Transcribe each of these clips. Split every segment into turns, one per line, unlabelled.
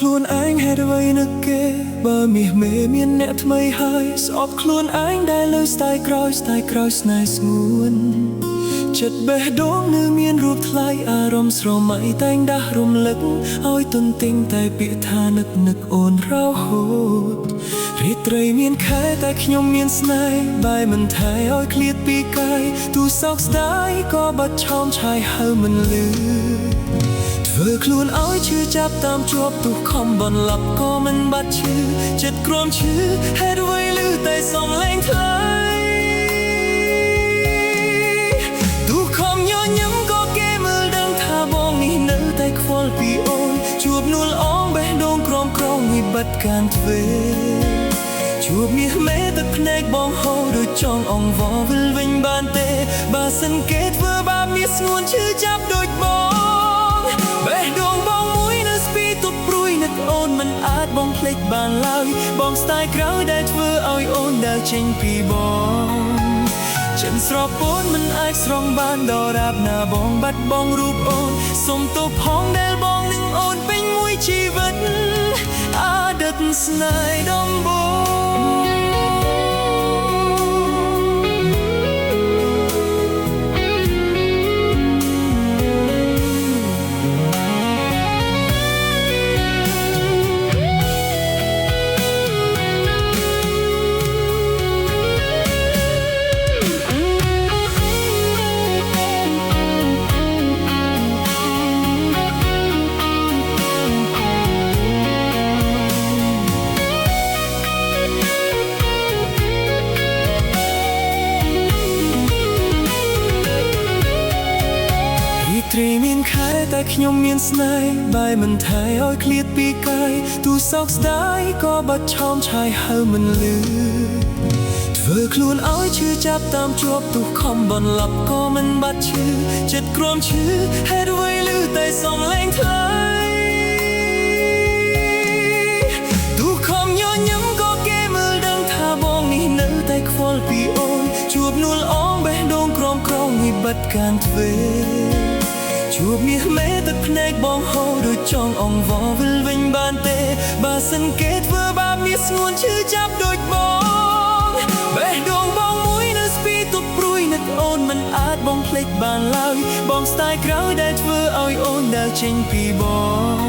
ខ្លួនឯងហេតុអ្វីនឹកគេបើមាសមេមានអ្នកថ្មីហើយស្អប់ខ្លួនឯងដែលលើស្ទាយក្រោយស្នេហ៍ស្ងួនចិត្តបេះដូងនៅមានរូបថ្លៃអារម្មណ៍ស្រមៃតែងដាស់រំលឹកឲ្យទន្ទឹងតែពាក្យថានឹកអូនរហូតរាត្រីមានខែតែខ្ញុំមានស្នេហ៍បែមិនថែឲ្យឃ្លាតពីកាយទូសោកស្ដាយក៏បាត់ឆោមឆាយហៅមិនលឺធ្វើខ្លួនឲ្យឈឺចាប់តាមជាប់ទុកខំបន្លប់ក៏មិនបាត់ឈឺចិត្តក្រំឈឺហេតុអ្វីលឺតែសំឡេងថ្លៃទុកខំញញឹមក៏គេមើលដឹងថាបងនេះនៅតែខ្វល់ពីអូនជួបនួលអងបេះដូងក្រំវិបត្តិការធ្វើជួបមាសមេទឹកភ្នែកបងហូរដូចចង់អង្វរវិលវិញបានទេបើសិនគេធ្វើបាបមាសស្ងួនឈឺចាប់ដូចបងបេះដូងបងមួយនៅស្ពីទប់ព្រួយនឹកអូនមិនអាចបងភ្លេចបានឡើយបងស្ដាយក្រោយដែលធ្វើឲ្យអូនដើរចេញពីបងចិនស្រពូនមិនអាចស្រង់បានដរាបណាបងបាត់បងរូបអូនសុំទោសផងដែលបងនឹងអូនពេញមួយជីវិតអតីតស្នេហ៍ដំបូងត្រីមានខែតែខ្ញុំមានស្នេហ៍បែមិនថែឲ្យឃ្លាតពីកាយទូសោកស្ដាយក៏បាត់ឆោមឆាយហៅមិនលឺធ្វើខ្លួនឲ្យឈឺចាប់តាមជាប់ទុកខំបន្លប់ក៏មិនបាត់ឈឺចិត្តក្រំឈឺហេតុអ្វីលឺតែសំឡេងថ្លៃទុកខំញញឹមក៏គេមើលដឹងថាបងនេះនៅតែខ្វល់ពីអូនជួបនួលអងបេះដូងក្រំវិបត្តិការធ្វើជួបមាសមេទឹកភ្នែកបងហូរដូចចង់អង្វរវិលវិញបានទេបើសិនគេធ្វើបាបមាសស្ងួនឈឺចាប់ដូចបងបេះដូងបងមួយនៅស្ពីទប់ព្រួយនឹកអូនមិនអាចបងភ្លេចបានឡើយបងស្ដាយក្រោយដែលធ្វើឲ្យអូនដើរចេញពីបង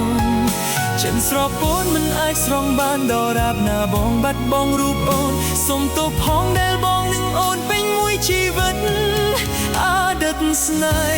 ចិនស្រពូនមិនអាចស្រង់បានដរាបណាបងបាត់បងរូបអូនសុំទោសផងដែលបងនឹងអូនពេញមួយជីវិតអតីតស្នេហ៍